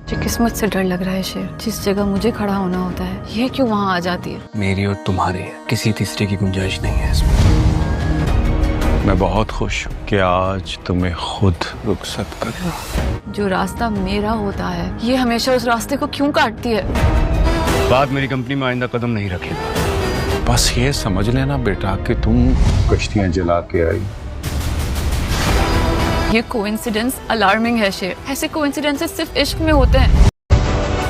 मुझे किस्मत से डर लग रहा है शेर। जिस जगह मुझे खड़ा होना होता है ये क्यों वहाँ आ जाती है। मेरी और तुम्हारी है, किसी तीसरे की गुंजाइश नहीं है इसमें। मैं बहुत खुश हूँ कि आज तुम्हें खुद रुखसत कर रहा हूँ। जो रास्ता मेरा होता है ये हमेशा उस रास्ते को क्यों काटती है। बात मेरी कंपनी में आइंदा कदम नहीं रखेगा। बस ये समझ लेना बेटा कि तुम कश्तियां जला के आई। ये कोइंसिडेंस अलार्मिंग है शेर। ऐसे कोइंसिडेंसेस सिर्फ इश्क में होते हैं।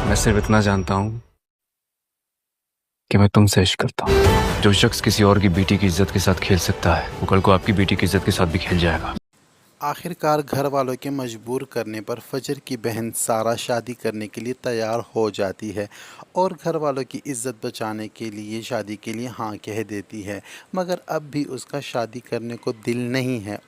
मैं सिर्फ इतना जानता हूँ कि मैं तुमसे इश्क करता हूँ। जो शख्स किसी और की बेटी की इज्जत के साथ खेल सकता है वो कल को आपकी बेटी की इज्जत के साथ भी खेल जाएगा। आखिरकार घर वालों के मजबूर करने पर फजर की बहन सारा शादी करने के लिए तैयार हो जाती है और घर वालों की इज्जत बचाने के लिए शादी के लिए हाँ कह देती है, मगर अब भी उसका शादी करने को दिल नहीं है।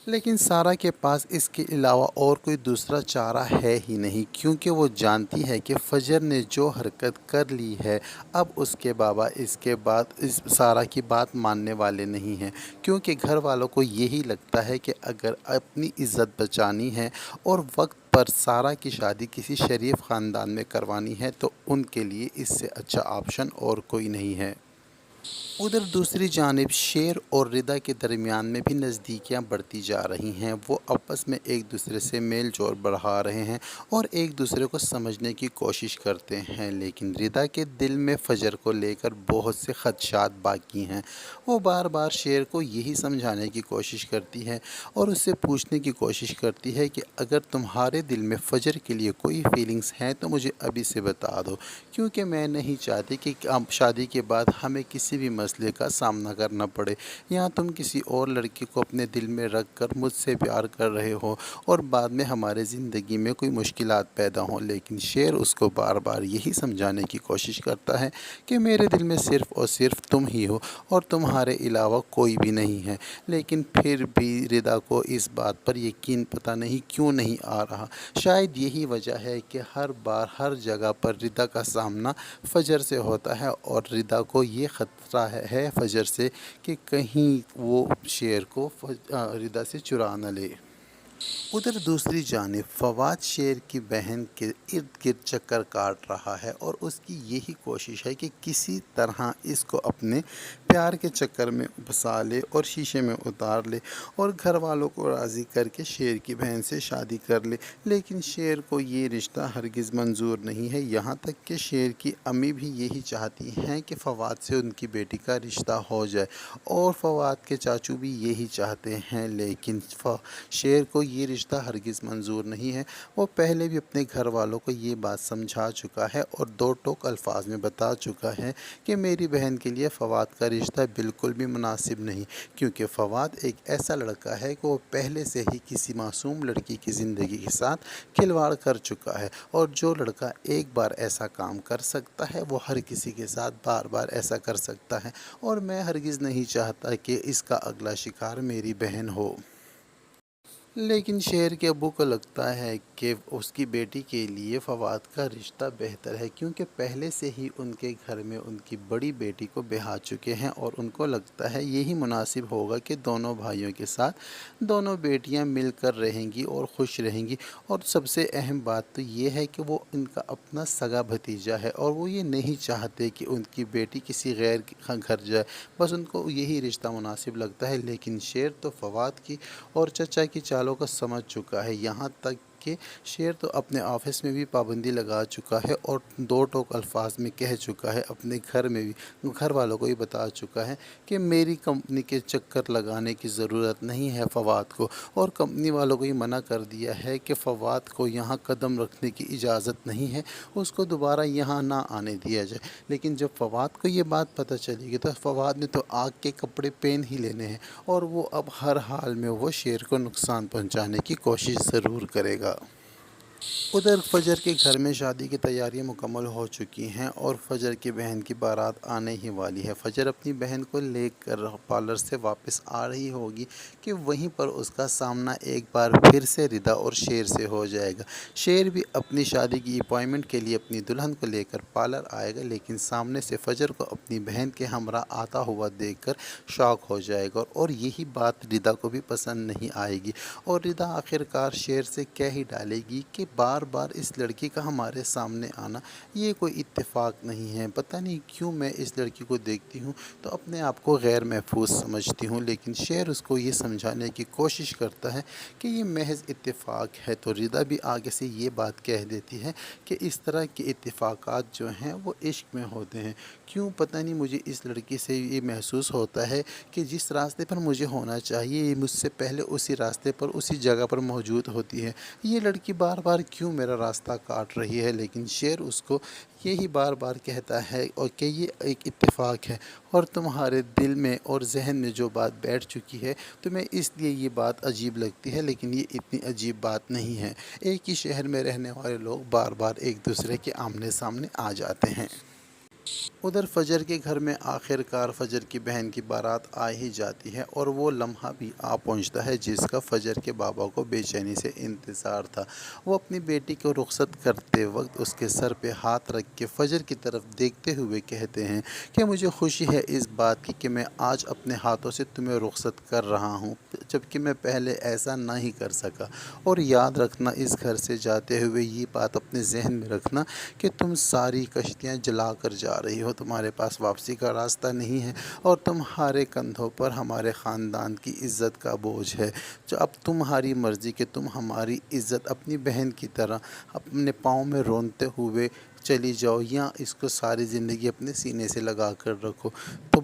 लेकिन सारा के पास इसके अलावा और कोई दूसरा चारा है ही नहीं, क्योंकि वो जानती है कि फजर ने जो हरकत कर ली है अब उसके बाबा इसके बाद इस सारा की बात मानने वाले नहीं हैं। क्योंकि घर वालों को यही लगता है कि अगर अपनी इज़्ज़त बचानी है और वक्त पर सारा की शादी किसी शरीफ ख़ानदान में करवानी है तो उनके लिए इससे अच्छा ऑप्शन और कोई नहीं है। उधर दूसरी जानिब शेर और रिदा के दरमियान में भी नज़दीकियाँ बढ़ती जा रही हैं। वो आपस में एक दूसरे से मेल जोल बढ़ा रहे हैं और एक दूसरे को समझने की कोशिश करते हैं, लेकिन रिदा के दिल में फजर को लेकर बहुत से खदशात बाकी हैं। वो बार बार शेर को यही समझाने की कोशिश करती है और उससे पूछने की कोशिश करती है कि अगर तुम्हारे दिल में फ़जर के लिए कोई फीलिंग्स हैं तो मुझे अभी से बता दो, क्योंकि मैं नहीं चाहती कि अब शादी के बाद हमें किसी भी मसले का सामना करना पड़े, या तुम किसी और लड़की को अपने दिल में रख कर मुझसे प्यार कर रहे हो और बाद में हमारे ज़िंदगी में कोई मुश्किलात पैदा हों। लेकिन शेर उसको बार बार यही समझाने की कोशिश करता है कि मेरे दिल में सिर्फ़ और सिर्फ तुम ही हो और तुम्हारे अलावा कोई भी नहीं है। लेकिन फिर भी रिदा को इस बात पर यकीन पता नहीं क्यों नहीं आ रहा। शायद यही वजह है कि हर बार हर जगह पर रिदा का सामना फजर से होता है और रिदा को ये ख़तरा है फजर से कि कहीं वो शेर को रिदा से चुरा न ले। उधर दूसरी जानिब फवाद शेर की बहन के इर्द गिर्द चक्कर काट रहा है और उसकी यही कोशिश है कि किसी तरह इसको अपने प्यार के चक्कर में फंसा ले और शीशे में उतार ले और घर वालों को राज़ी करके शेर की बहन से शादी कर ले। लेकिन शेर को ये रिश्ता हरगिज़ मंजूर नहीं है। यहाँ तक कि शेर की अम्मी भी यही चाहती हैं कि फवाद से उनकी बेटी का रिश्ता हो जाए और फवाद के चाचू भी यही चाहते हैं, लेकिन शेर को ये रिश्ता हरगिज़ मंजूर नहीं है। वो पहले भी अपने घर वालों को ये बात समझा चुका है और दो टोक अल्फाज में बता चुका है कि मेरी बहन के लिए फ़वाद का रिश्ता बिल्कुल भी मुनासिब नहीं, क्योंकि फ़वाद एक ऐसा लड़का है कि वो पहले से ही किसी मासूम लड़की की ज़िंदगी के साथ खिलवाड़ कर चुका है और जो लड़का एक बार ऐसा काम कर सकता है वो हर किसी के साथ बार बार ऐसा कर सकता है और मैं हरगिज़ नहीं चाहता कि इसका अगला शिकार मेरी बहन हो। लेकिन शेर के अब्बू को लगता है कि उसकी बेटी के लिए फवाद का रिश्ता बेहतर है, क्योंकि पहले से ही उनके घर में उनकी बड़ी बेटी को ब्याह चुके हैं और उनको लगता है यही मुनासिब होगा कि दोनों भाइयों के साथ दोनों बेटियां मिलकर रहेंगी और खुश रहेंगी। और सबसे अहम बात तो ये है कि वो इनका अपना सगा भतीजा है और वो ये नहीं चाहते कि उनकी बेटी किसी गैर के घर जाए, बस उनको यही रिश्ता मुनासिब लगता है। लेकिन शेर तो फवाद की और चचा की चालों को समझ चुका है। यहाँ तक कि शेर तो अपने ऑफिस में भी पाबंदी लगा चुका है और दो टोक अल्फाज में कह चुका है, अपने घर में भी घर वालों को भी बता चुका है कि मेरी कंपनी के चक्कर लगाने की ज़रूरत नहीं है फवाद को, और कंपनी वालों को ये मना कर दिया है कि फवाद को यहाँ कदम रखने की इजाज़त नहीं है, उसको दोबारा यहाँ ना आने दिया जाए। लेकिन जब फवाद को ये बात पता चलेगी तो फवाद ने तो आग के कपड़े पहन ही लेने हैं और वो अब हर हाल में वो शेर को नुकसान पहुँचाने की कोशिश ज़रूर करेगा। उधर फजर के घर में शादी की तैयारियां मुकम्मल हो चुकी हैं और फजर की बहन की बारात आने ही वाली है। फजर अपनी बहन को लेकर पार्लर से वापस आ रही होगी कि वहीं पर उसका सामना एक बार फिर से रिदा और शेर से हो जाएगा। शेर भी अपनी शादी की अपॉइंटमेंट के लिए अपनी दुल्हन को लेकर पार्लर आएगा, लेकिन सामने से फजर को अपनी बहन के हमरा आता हुआ देखकर शॉक हो जाएगा और यही बात रिदा को भी पसंद नहीं आएगी और रिदा आखिरकार शेर से कह ही डालेगी कि बार बार इस लड़की का हमारे सामने आना ये कोई इत्तेफाक नहीं है। पता नहीं क्यों मैं इस लड़की को देखती हूँ तो अपने आप को गैर महफूज समझती हूँ, लेकिन शेर उसको ये समझाने की कोशिश करता है कि ये महज इत्तेफाक है। तो रिदा भी आगे से ये बात कह देती है कि इस तरह के इत्तेफाकात जो हैं वो इश्क में होते हैं। क्यों पता नहीं मुझे इस लड़की से ये महसूस होता है कि जिस रास्ते पर मुझे होना चाहिए ये मुझसे पहले उसी रास्ते पर उसी जगह पर मौजूद होती है। ये लड़की बार बार क्यों मेरा रास्ता काट रही है, लेकिन शेर उसको यही बार बार कहता है और कि ये एक इत्तेफाक है और तुम्हारे दिल में और जहन में जो बात बैठ चुकी है तुम्हें इसलिए ये बात अजीब लगती है, लेकिन ये इतनी अजीब बात नहीं है। एक ही शहर में रहने वाले लोग बार बार एक दूसरे के आमने सामने आ जाते हैं। उधर फजर के घर में आखिरकार फजर की बहन की बारात आ ही जाती है और वो लम्हा भी आ पहुंचता है जिसका फजर के बाबा को बेचैनी से इंतज़ार था। वो अपनी बेटी को रुखसत करते वक्त उसके सर पे हाथ रख के फजर की तरफ देखते हुए कहते हैं कि मुझे खुशी है इस बात की कि मैं आज अपने हाथों से तुम्हें रुखसत कर रहा हूँ, जबकि मैं पहले ऐसा ना ही कर सका। और याद रखना, इस घर से जाते हुए ये बात अपने जहन में रखना कि तुम सारी कश्तियाँ जला कर जा रही हो, तुम्हारे पास वापसी का रास्ता नहीं है और तुम्हारे कंधों पर हमारे ख़ानदान की इज़्ज़त का बोझ है। जो अब तुम्हारी मर्ज़ी कि तुम हमारी इज़्ज़त अपनी बहन की तरह अपने पाँव में रोंदते हुए चली जाओ या इसको सारी ज़िंदगी अपने सीने से लगा कर रखो। तो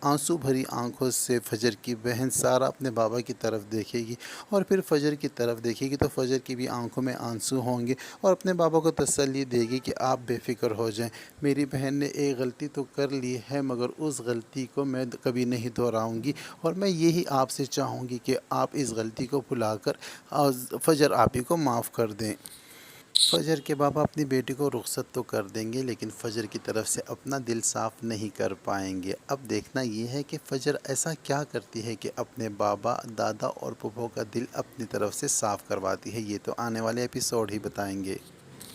आंसू भरी आंखों से फजर की बहन सारा अपने बाबा की तरफ देखेगी और फिर फजर की तरफ देखेगी तो फजर की भी आंखों में आंसू होंगे और अपने बाबा को तसल्ली देगी कि आप बेफ़िक्र हो जाएं, मेरी बहन ने एक गलती तो कर ली है मगर उस गलती को मैं कभी नहीं दोहराऊंगी और मैं यही आपसे चाहूँगी कि आप इस गलती को भुलाकर फजर आप ही को माफ़ कर दें। फजर के बाबा अपनी बेटी को रुखसत तो कर देंगे लेकिन फ़जर की तरफ से अपना दिल साफ़ नहीं कर पाएंगे। अब देखना ये है कि फ़जर ऐसा क्या करती है कि अपने बाबा, दादा और फूफो का दिल अपनी तरफ से साफ़ करवाती है, ये तो आने वाले एपिसोड ही बताएंगे।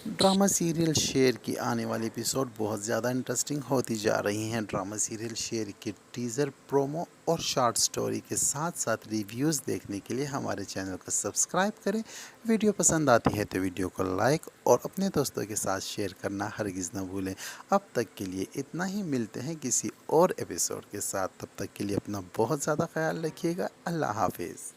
ड्रामा सीरियल शेर की आने वाली एपिसोड बहुत ज़्यादा इंटरेस्टिंग होती जा रही हैं। ड्रामा सीरियल शेर के टीज़र, प्रोमो और शॉर्ट स्टोरी के साथ साथ रिव्यूज़ देखने के लिए हमारे चैनल को सब्सक्राइब करें। वीडियो पसंद आती है तो वीडियो को लाइक और अपने दोस्तों के साथ शेयर करना हरगिज़ न भूलें। अब तक के लिए इतना ही, मिलते हैं किसी और एपिसोड के साथ। तब तक के लिए अपना बहुत ज़्यादा ख्याल रखिएगा। अल्लाह हाफिज़।